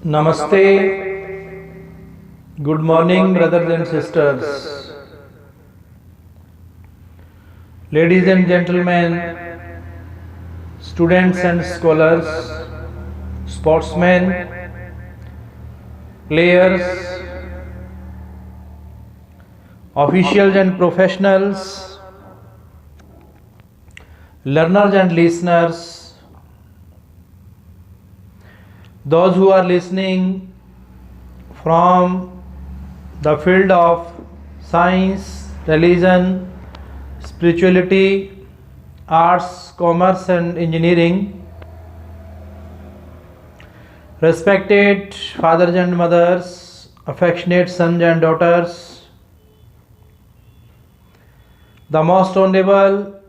Namaste. Good morning, brothers and sisters. Ladies and gentlemen, students and scholars, sportsmen, players, officials and professionals, learners and listeners, those who are listening from the field of science, religion, spirituality, arts, commerce, and engineering, respected fathers and mothers, affectionate sons and daughters, the most honorable,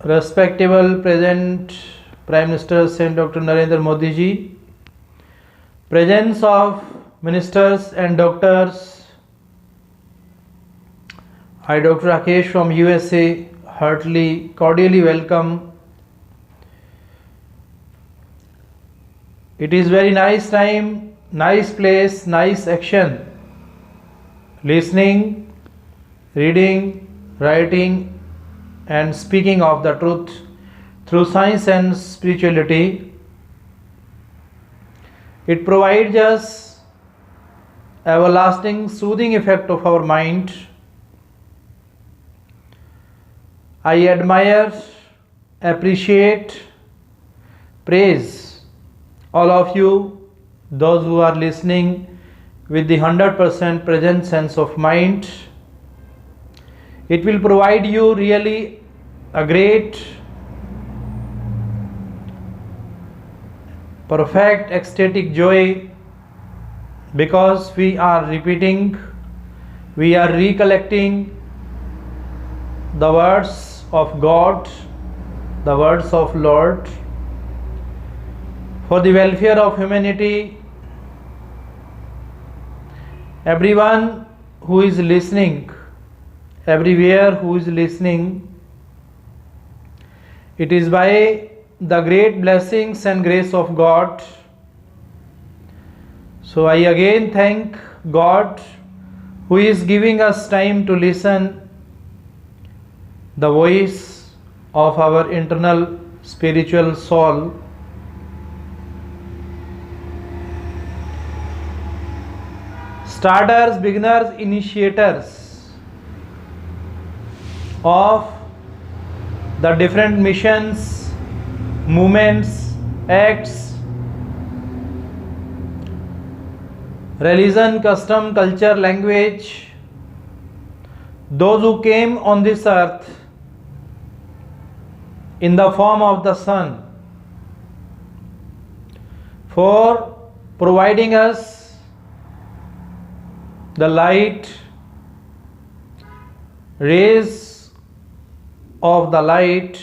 respectable present Prime Minister Saint Dr. Narendra Modi ji, presence of ministers and doctors, I Dr. Rakesh from USA heartily, cordially welcome. It is very nice time, nice place, nice action. Listening, reading, writing and speaking of the truth through science and spirituality. It provides us everlasting soothing effect of our mind. I admire, appreciate, praise all of you, those who are listening with the 100% present sense of mind. It will provide you really a great, perfect, ecstatic joy, because we are repeating, we are recollecting the words of God, the words of Lord, for the welfare of humanity. Everyone who is listening, everywhere who is listening, it is by the great blessings and grace of God. So I again thank God who is giving us time to listen the voice of our internal spiritual soul. Starters, beginners, initiators of the different missions, movements, acts, religion, custom, culture, language, those who came on this earth in the form of the sun for providing us the light, rays of the light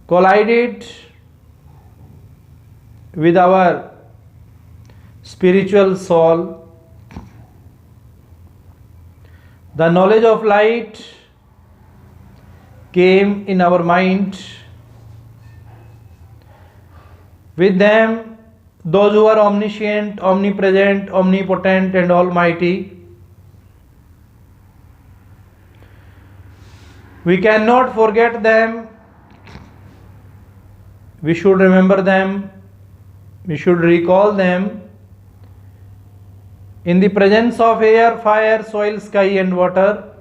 collided with our spiritual soul. The knowledge of light came in our mind. With them, those who are omniscient, omnipresent, omnipotent and almighty. We cannot forget them. We should remember them. We should recall them in the presence of air, fire, soil, sky and water.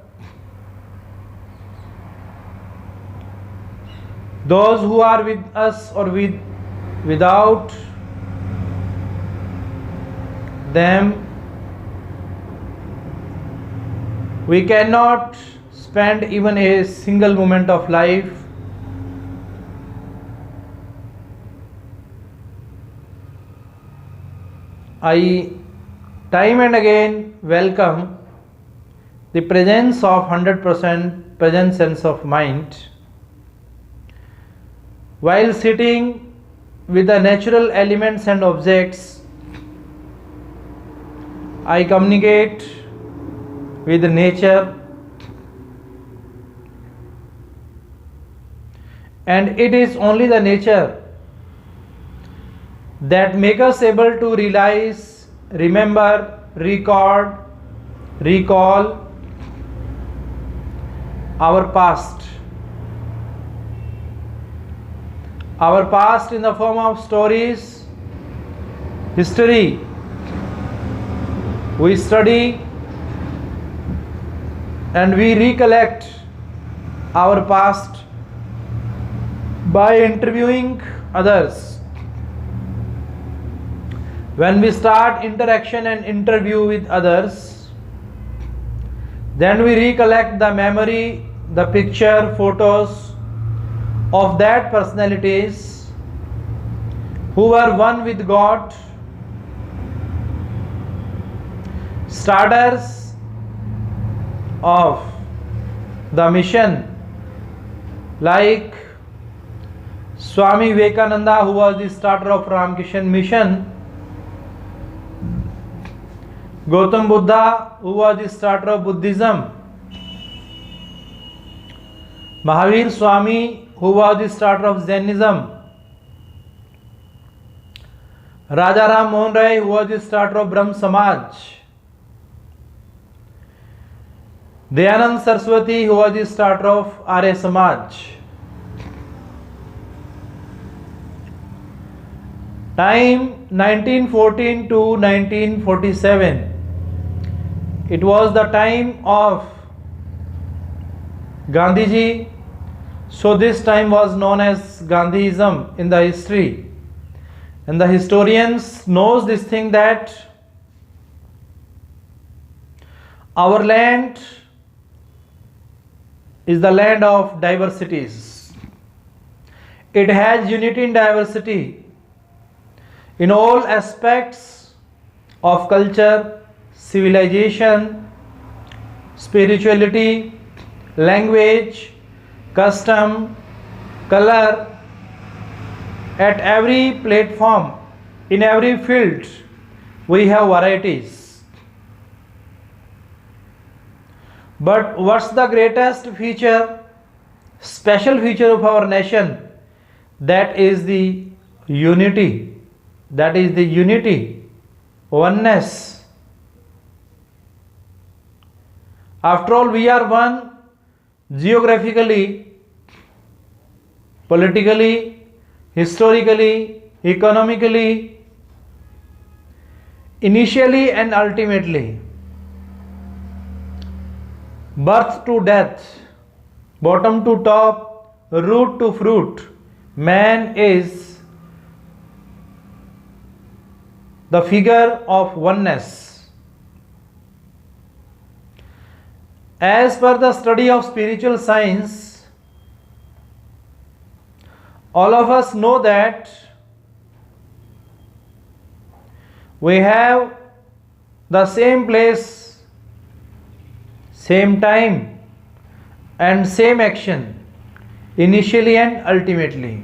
Those who are with us or without them, we cannot spend even a single moment of life. I time and again welcome the presence of 100% present sense of mind. While sitting with the natural elements and objects, I communicate with nature, and it is only the nature that make us able to realize, remember, recall our past. Our past in the form of stories, history. We study and we recollect our past by interviewing others. When we start interaction and interview with others, then we recollect the memory, the picture, photos of that personalities who were one with God, starters of the mission, like Swami Vivekananda, who was the starter of Ramakrishna Mission, Gautam Buddha, who was the starter of Buddhism, Mahavir Swami, who was the starter of Jainism, Raja Ram Mohan Rai, who was the starter of Brahm Samaj, Dayanand Saraswati, who was the starter of Arya Samaj. Time 1914 to 1947. It was the time of Gandhiji, so this time was known as Gandhism in the history, and the historians knows this thing that our land is the land of diversities. It has unity in diversity in all aspects of culture, civilization, spirituality, language, custom, color. At every platform, in every field, we have varieties. But what's the greatest feature, special feature of our nation? That is the unity. That is the unity, oneness. After all, we are one geographically, politically, historically, economically, initially and ultimately. Birth to death, bottom to top, root to fruit, man is the figure of oneness. As per the study of spiritual science, all of us know that we have the same place, same time, and same action, initially and ultimately.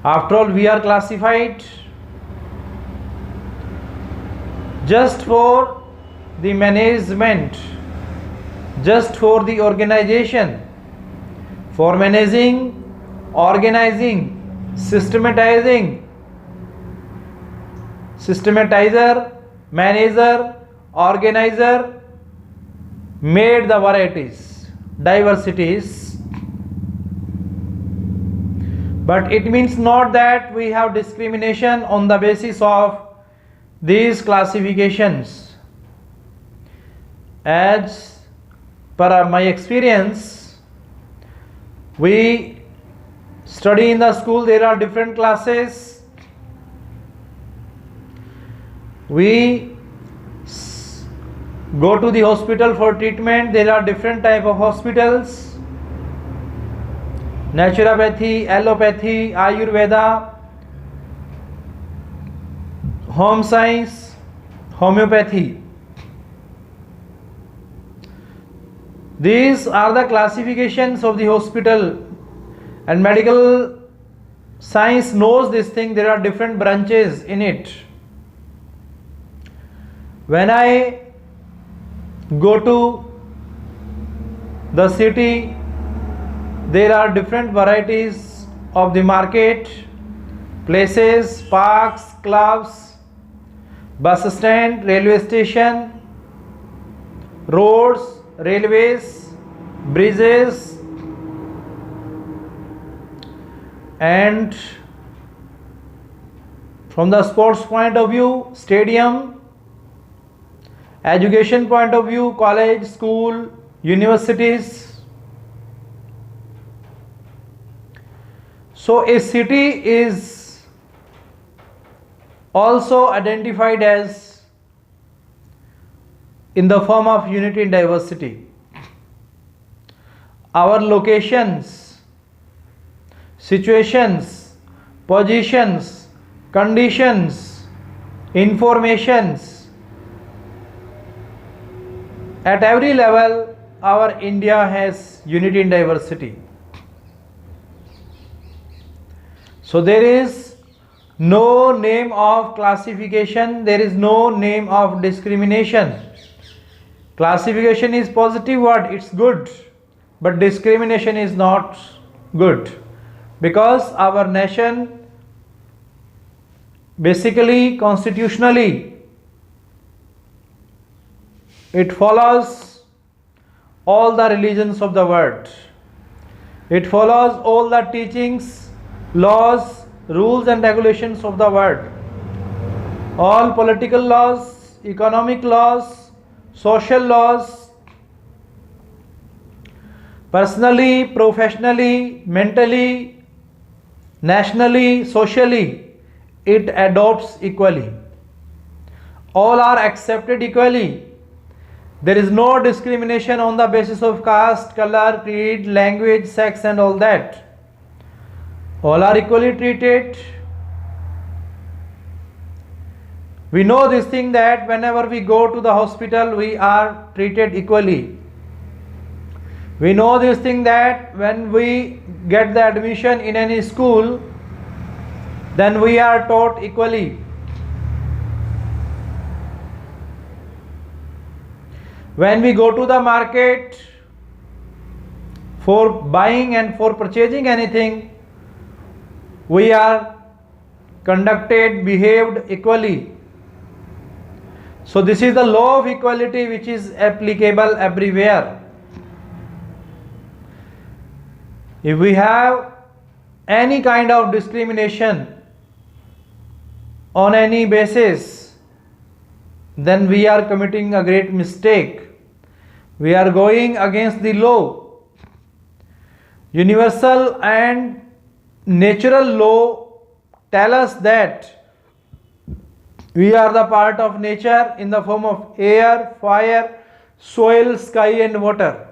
After all, we are classified just for the management, just for the organization, for managing, organizing, systematizing, systematizer, manager, organizer, made the varieties, diversities. But it means not that we have discrimination on the basis of these classifications. As per my experience, we study in the school, there are different classes. We go to the hospital for treatment, there are different type of hospitals: naturopathy, allopathy, Ayurveda, home science, homeopathy. These are the classifications of the hospital, and medical science knows this thing. There are different branches in it. When I go to the city, there are different varieties of the market, places, parks, clubs, bus stand, railway station, roads, railways, bridges, and from the sports point of view, stadium, education point of view, college, school, universities. So a city is also identified as in the form of unity in diversity. Our locations, situations, positions, conditions, informations, at every level our India has unity in diversity. So there is no name of classification, there is no name of discrimination. Classification is positive word, it's good, but discrimination is not good, because our nation basically constitutionally it follows all the religions of the world. It follows all the teachings, laws, rules and regulations of the world. All political laws, economic laws, social laws, personally, professionally, mentally, nationally, socially, it adopts equally. All are accepted equally. There is no discrimination on the basis of caste, color, creed, language, sex and all that. All are equally treated. We know this thing that whenever we go to the hospital, we are treated equally. We know this thing that when we get the admission in any school, then we are taught equally. When we go to the market for buying and for purchasing anything, we are conducted, behaved equally. So this is the law of equality which is applicable everywhere. If we have any kind of discrimination on any basis, then we are committing a great mistake. We are going against the law. Universal and natural law tell us that we are the part of nature in the form of air, fire, soil, sky and water.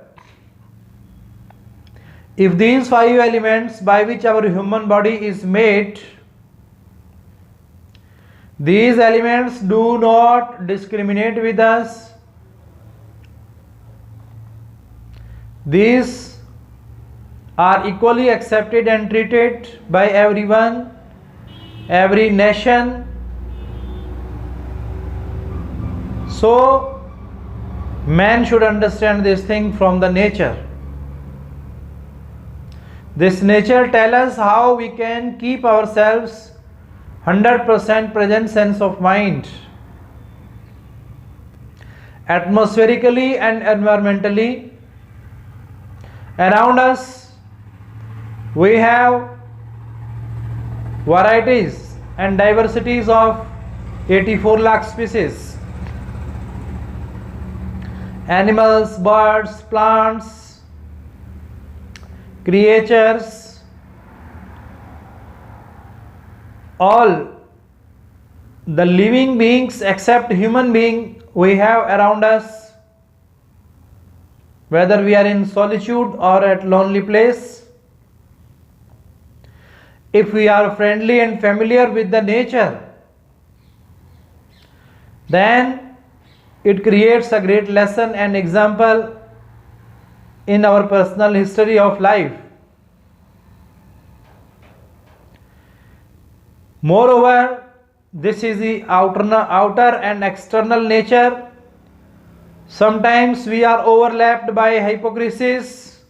If these five elements by which our human body is made, these elements do not discriminate with us, these are equally accepted and treated by everyone, every nation. So man should understand this thing from the nature. This nature tells us how we can keep ourselves 100% present sense of mind. Atmospherically and environmentally, around us we have varieties and diversities of 84 lakh species. Animals, birds, plants, creatures, all the living beings except human being we have around us, whether we are in solitude or at lonely place. If we are friendly and familiar with the nature, then it creates a great lesson and example in our personal history of life. Moreover, this is the outer and external nature. Sometimes we are overlapped by hypocrisies,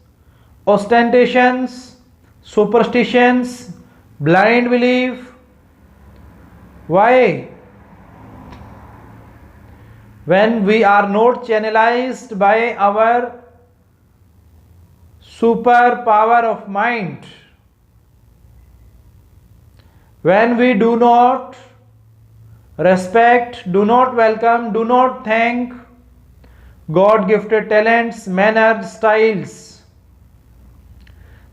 ostentations, superstitions, blind belief, Why? When we are not channelized by our super power of mind, when we do not respect, do not welcome, do not thank God gifted talents, manners, styles,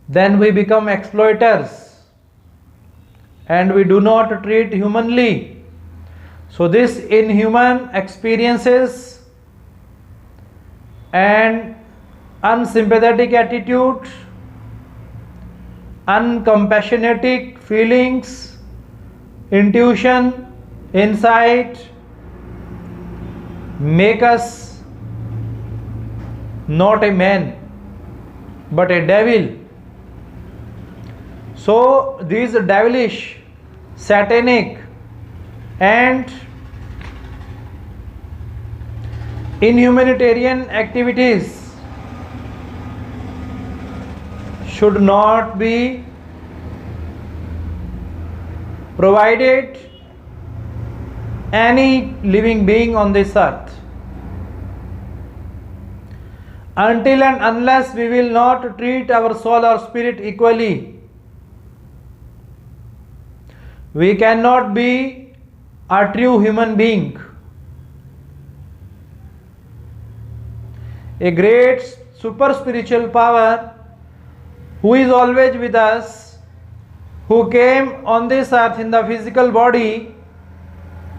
then we become exploiters and we do not treat humanly. So this inhuman experiences and unsympathetic attitude, uncompassionate feelings, intuition, insight make us not a man but a devil. So these devilish, satanic and inhumanitarian activities should not be provided any living being on this earth. Until and unless we will not treat our soul or spirit equally, we cannot be a true human being. A great super spiritual power who is always with us, who came on this earth in the physical body.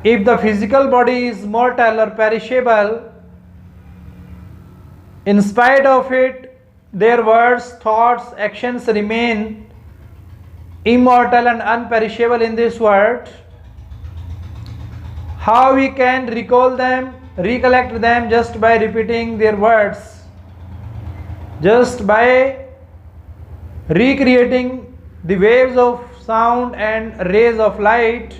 If the physical body is mortal or perishable, in spite of it, their words, thoughts, actions remain immortal and unperishable in this world. How we can recall them, recollect them just by repeating their words, just by recreating the waves of sound and rays of light,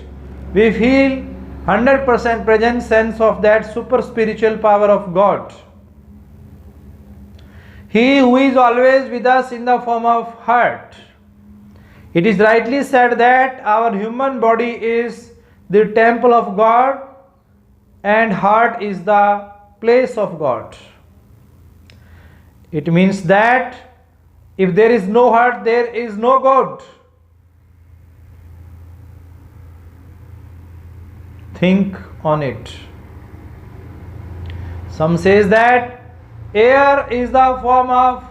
we feel 100% present sense of that super spiritual power of God. He who is always with us in the form of heart. It is rightly said that our human body is the temple of God and heart is the place of God. It means that if there is no heart, there is no God. Think on it. Some says that air is the form of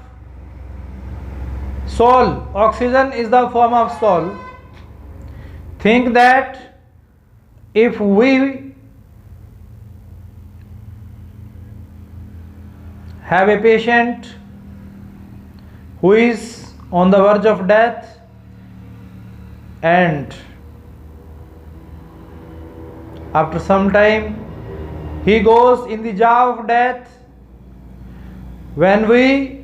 soul, oxygen is the form of soul. Think that if we have a patient who is on the verge of death and after some time he goes in the jaw of death, when we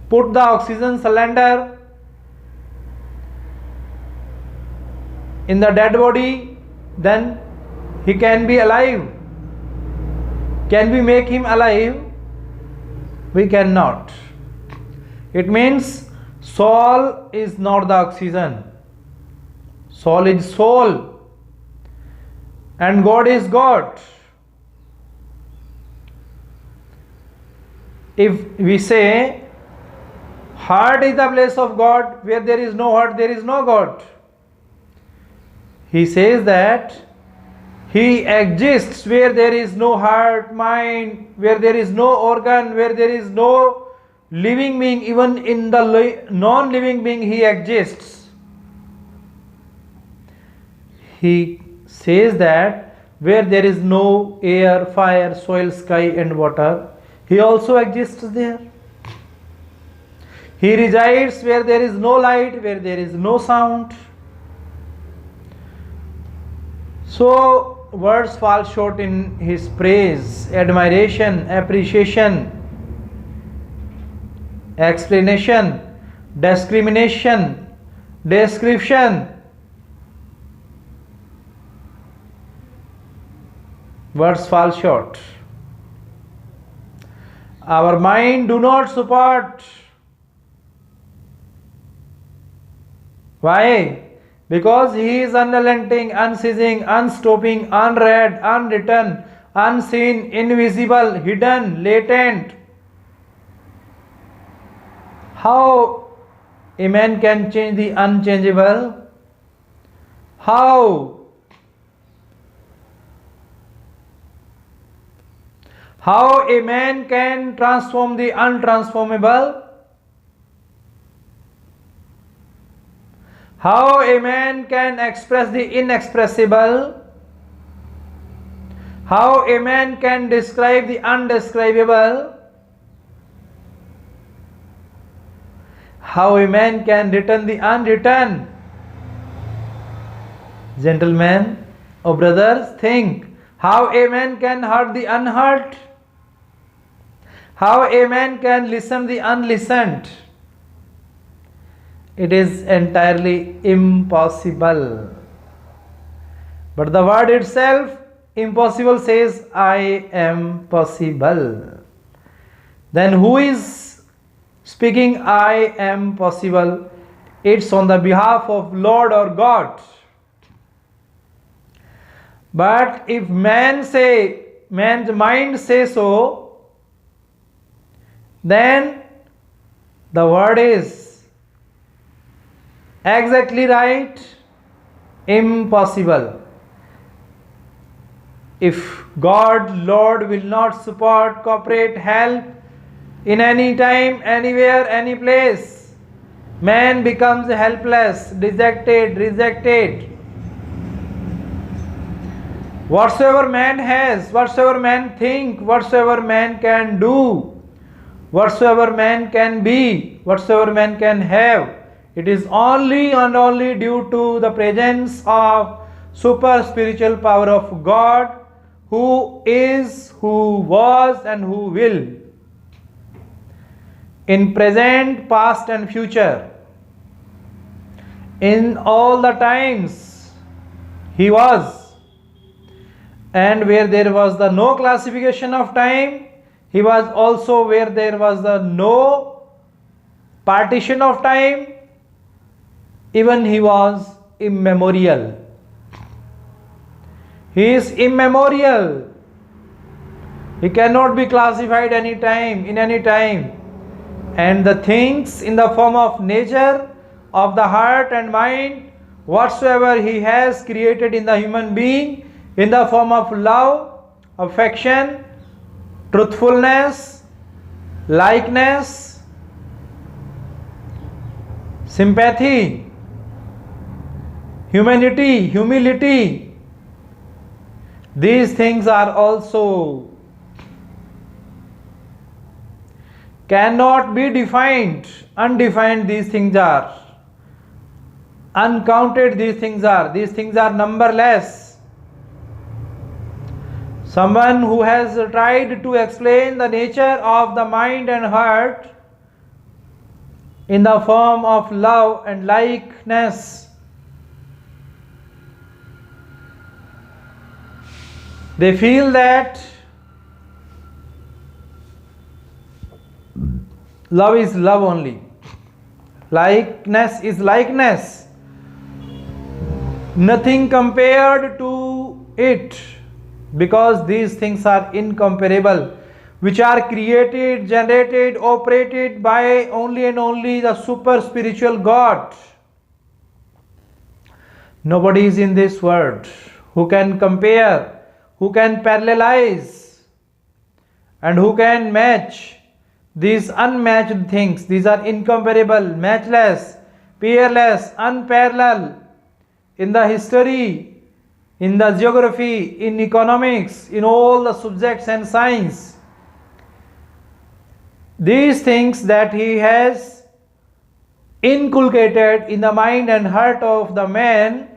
put the oxygen cylinder in the dead body, then he can be alive. Can we make him alive? We cannot. It means soul is not the oxygen. Soul is soul. And God is God. If we say heart is the place of God, where there is no heart, there is no God. He says that He exists where there is no heart, mind, where there is no organ, where there is no living being. Even in the non-living being He exists. He says that where there is no air, fire, soil, sky and water, He also exists there. He resides where there is no light, where there is no sound. So words fall short in His praise, admiration, appreciation, explanation, discrimination, description. Words fall short. Our mind do not support. Why? because He is unrelenting, unceasing, unstopping, unread, unwritten, unseen, invisible, hidden, latent. How a man can change the unchangeable? How? How a man can transform the untransformable? How a man can express the inexpressible? How a man can describe the undescribable? How a man can return the unwritten? Gentlemen, oh brothers, think how a man can hurt the unhurt, how a man can listen the unlistened. It is entirely impossible. But the word itself, impossible, says, I am possible. Then who is speaking, I am possible? It's on the behalf of Lord or God. But if man's mind says so, then the word is exactly right, impossible. If God, Lord, will not support, cooperate, help in any time, anywhere, any place, man becomes helpless, dejected, rejected. Whatsoever man has, whatsoever man think, whatsoever man can do, whatsoever man can be, whatsoever man can have, it is only and only due to the presence of super spiritual power of God, who is, who was, and who will, in present, past, and future. In all the times He was, and where there was the no classification of time, He was also where there was the no partition of time. Even He was immemorial. He is immemorial. He cannot be classified any time, in any time. And the things in the form of nature, of the heart and mind, whatsoever He has created in the human being, in the form of love, affection, truthfulness, likeness, sympathy, humanity, humility, these things are also cannot be defined. Undefined these things are. Uncounted these things are. These things are numberless. Someone who has tried to explain the nature of the mind and heart in the form of love and likeness, they feel that love is love only, likeness is likeness, nothing compared to it, because these things are incomparable, which are created, generated, operated by only and only the super spiritual God. Nobody is in this world who can compare, who can parallelize, and who can match these unmatched things. These are incomparable, matchless, peerless, unparalleled in the history, in the geography, in economics, in all the subjects and science. These things that He has inculcated in the mind and heart of the man,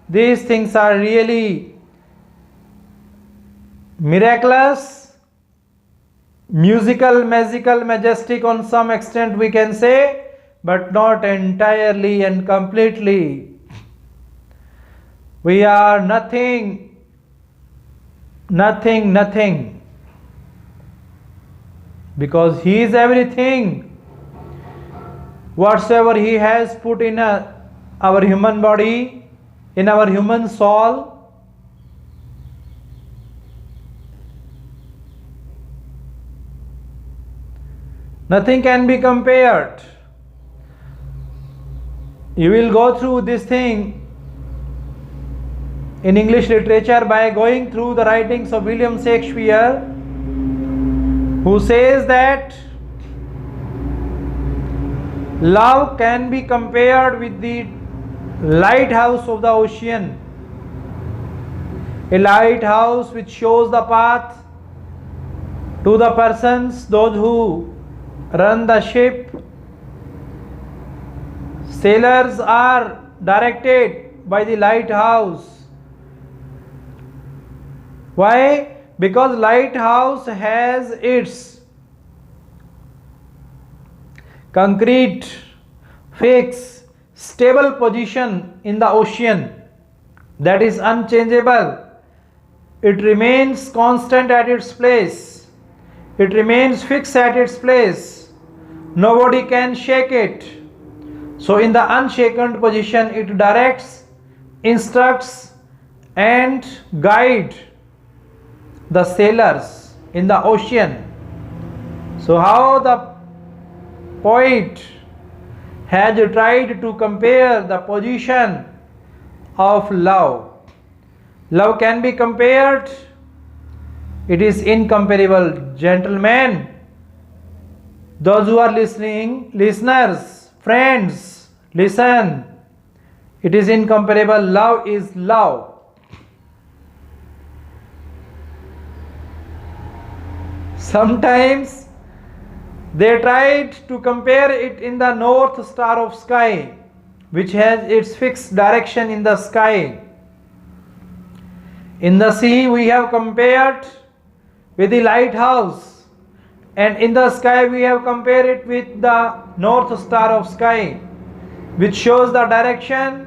these things are really miraculous, musical, magical, majestic on some extent we can say, but not entirely and completely. We are nothing, because He is everything. Whatsoever He has put in our human body, in our human soul. Nothing can be compared. You will go through this thing in English literature by going through the writings of William Shakespeare, who says that love can be compared with the lighthouse of the ocean, a lighthouse which shows the path to the persons, those who run the ship. Sailors are directed by the lighthouse. Why? Because lighthouse has its concrete, fixed, stable position in the ocean that is unchangeable. It remains constant at its place. It remains fixed at its place. Nobody can shake it. So in the unshaken position, it directs, instructs and guides the sailors in the ocean. So how the poet has tried to compare the position of love. Love can be compared. It is incomparable. Gentlemen, those who are listening, listeners, friends, listen. It is incomparable. Love is love. Sometimes they tried to compare it in the north star of sky, which has its fixed direction in the sky. In the sea we have compared with the lighthouse, and in the sky we have compared it with the north star of sky, which shows the direction,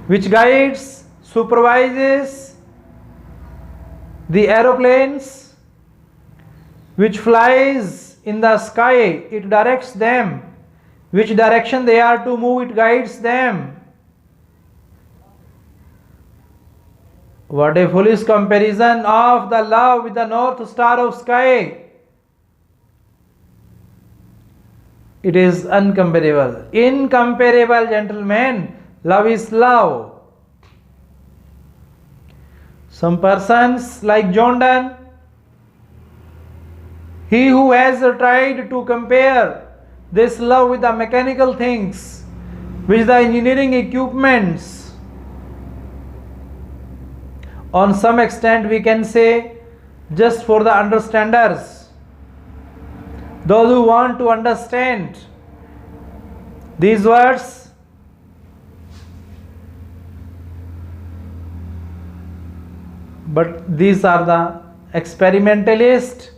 which guides, supervises the aeroplanes, which flies in the sky. It directs them. Which direction they are to move, it guides them. What a foolish comparison of the love with the north star of sky. It is uncomparable. Incomparable, gentlemen. Love is love. Some persons like John Donne, he who has tried to compare this love with the mechanical things, with the engineering equipments, on some extent we can say, just for the understanders, those who want to understand these words, but these are the experimentalists,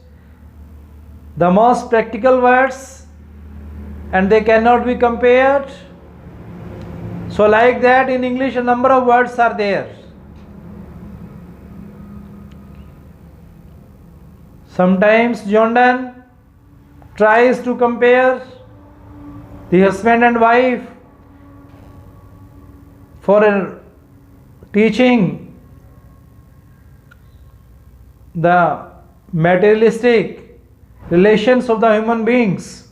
the most practical words, and they cannot be compared. So like that, in English a number of words are there. Sometimes John Donne tries to compare the husband and wife for teaching the materialistic relations of the human beings.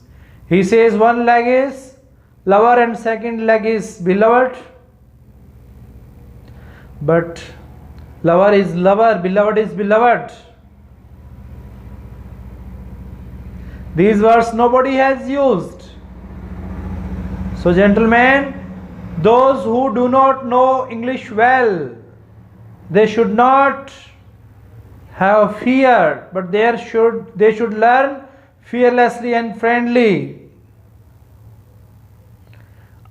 He says one leg is lover and second leg is beloved. But lover is lover, beloved is beloved. These words nobody has used. So gentlemen, those who do not know English well, they should not have fear, but they should learn fearlessly and friendly.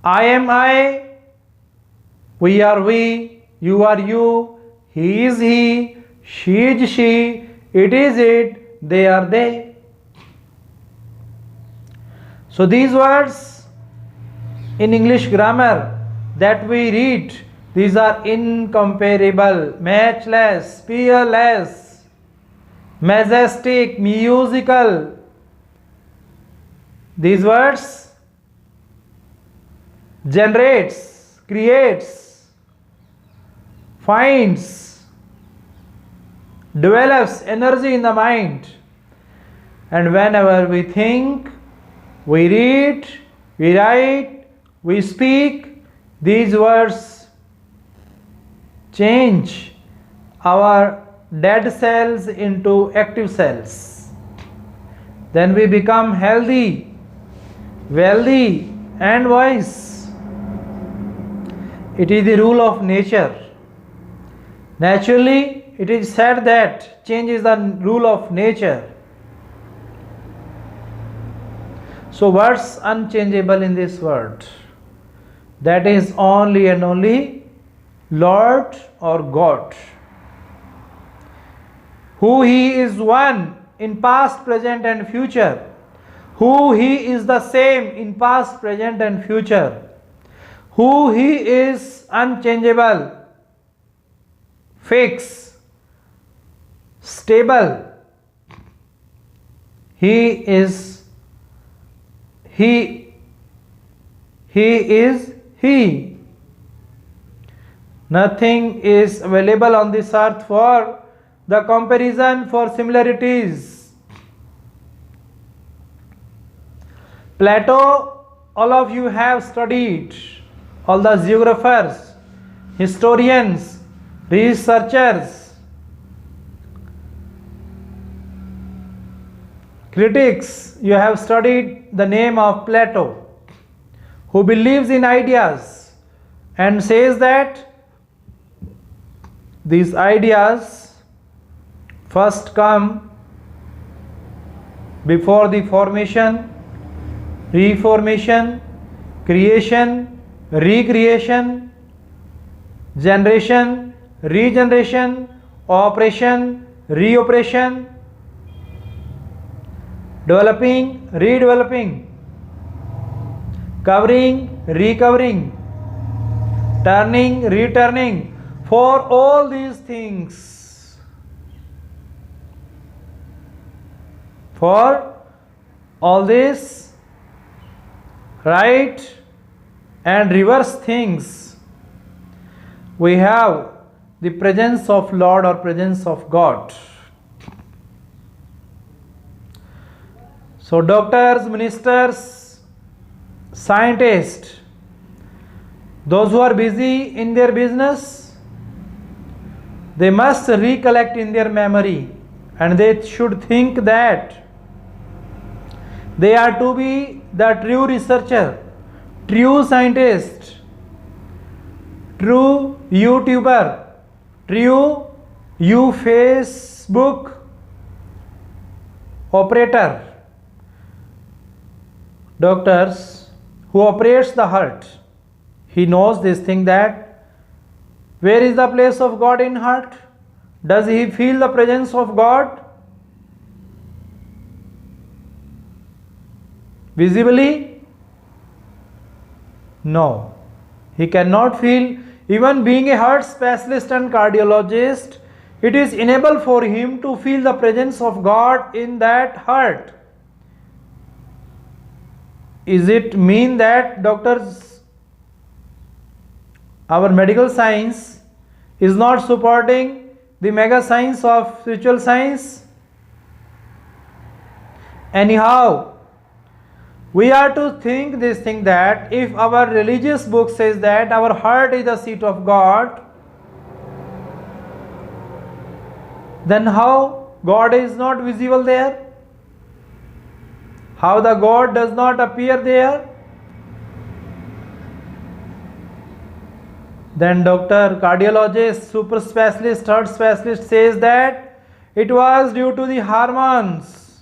I am I, we are we, you are you, he is he, she is she, it is it, they are they. So these words in English grammar that we read, these are incomparable, matchless, peerless, majestic, musical. These words generates, creates, finds, develops energy in the mind. And whenever we think, we read, we write, we speak, these words change our dead cells into active cells. Then we become healthy, wealthy, and wise. It is the rule of nature. Naturally, it is said that change is the rule of nature. So what's unchangeable in this world? That is only and only Lord or God. Who He is one in past, present and future. Who He is the same in past, present and future. Who He is unchangeable, fixed, stable. He is He. Nothing is available on this earth for the comparison, for similarities. Plato, all of you have studied, all the geographers, historians, researchers, critics, you have studied the name of Plato, who believes in ideas and says that these ideas first come before the formation, reformation, creation, recreation, generation, regeneration, operation, reoperation, developing, redeveloping, covering, recovering, turning, returning. For all these things, for all these right and reverse things, we have the presence of Lord or presence of God. So doctors, ministers, scientists, those who are busy in their business, they must recollect in their memory, and they should think that they are to be the true researcher, true scientist, true YouTuber, true Facebook operator. Doctors who operates the heart, he knows this thing that where is the place of God in heart? Does he feel the presence of God visibly? No, he cannot feel. Even being a heart specialist and cardiologist, it is enable for him to feel the presence of God in that heart. Is it mean that doctors, our medical science is not supporting the mega science of spiritual science? Anyhow, we are to think this thing that if our religious book says that our heart is the seat of God, then how God is not visible there? How the God does not appear there? Then doctor, cardiologist, super specialist, heart specialist says that it was due to the hormones.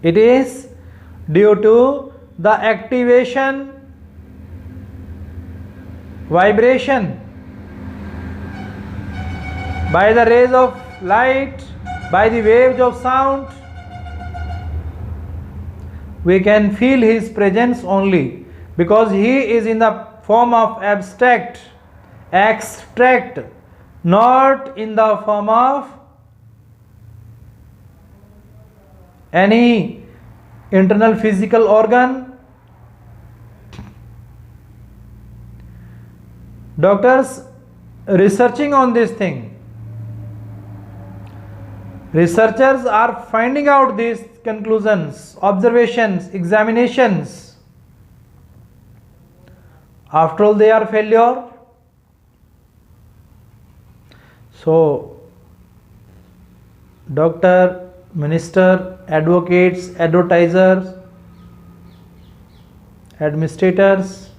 It is due to the activation, vibration by the rays of light, by the waves of sound. We can feel his presence only because he is in the form of abstract, not in the form of any internal physical organ. Doctors researching on this thing. Researchers are finding out these conclusions, observations, examinations. After all, they are failure. So, doctor, minister, advocates, advertisers, administrators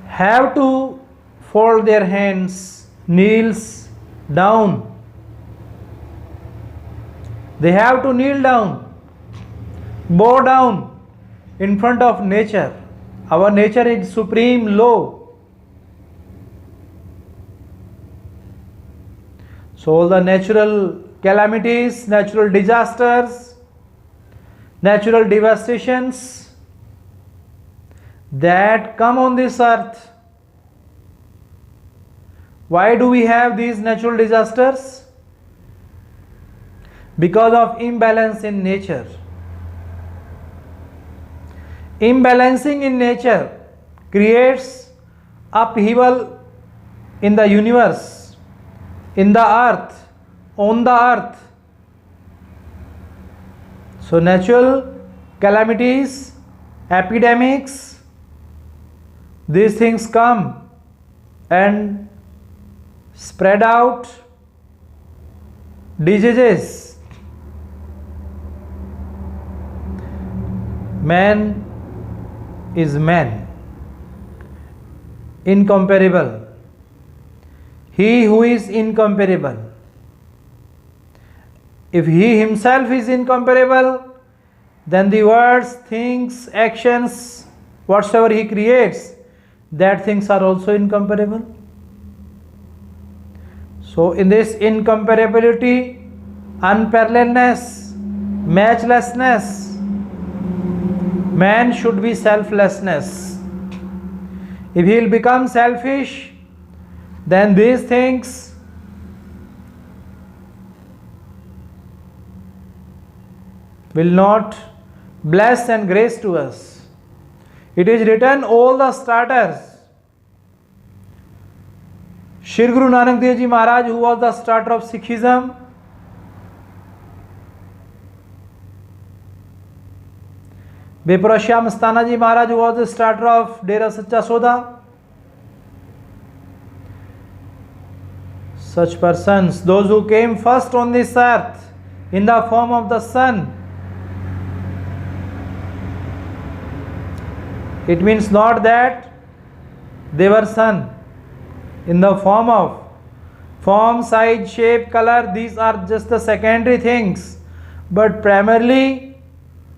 have to fold their hands, kneels down. They have to kneel down, bow down in front of nature. Our nature is supreme law. So all the natural calamities, natural disasters, natural devastations that come on this earth. Why do we have these natural disasters? Because of imbalance in nature. Imbalancing in nature creates upheaval in the universe, in the earth, on the earth. So natural calamities, epidemics, these things come and spread out diseases. Man is man, incomparable. He who is incomparable. If he himself is incomparable, then the words, things, actions, whatsoever he creates, that things are also incomparable. So in this incomparability, unparalleledness, matchlessness, man should be selflessness. If he will become selfish, then these things will not bless and grace to us. It is written, all the starters. Shri Guru Nanak Dev Ji Maharaj, who was the starter of Sikhism, Viprasya Mastana Ji Maharaj, who was the starter of Dera Sacha Soda, such persons, those who came first on this earth in the form of the sun, it means not that they were sun in the form of form, size, shape, color, these are just the secondary things, but primarily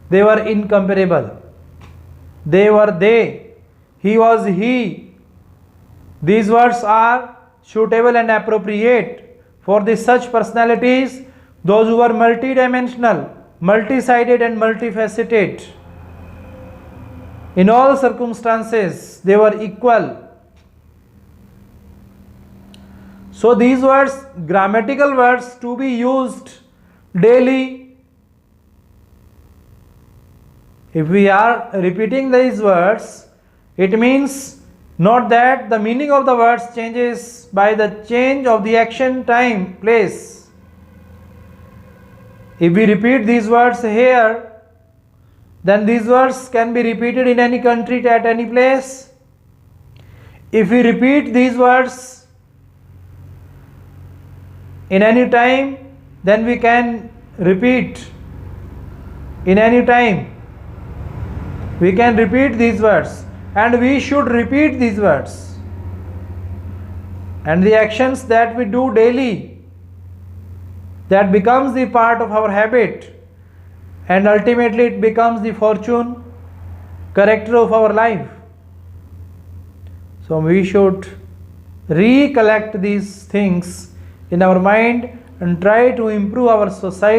they were incomparable. They were they, he was he. These words are suitable and appropriate for the such personalities, those who were multidimensional, multi-sided and multifaceted. In all circumstances, they were equal. So these words, grammatical words to be used daily. If we are repeating these words, it means not that the meaning of the words changes by the change of the action, time, place. If we repeat these words here, then these words can be repeated in any country at any place. If we repeat these words in any time, then we can repeat in any time. We can repeat these words, and we should repeat these words. And the actions that we do daily, that becomes the part of our habit, and ultimately it becomes the fortune, character of our life. So we should recollect these things in our mind and try to improve our society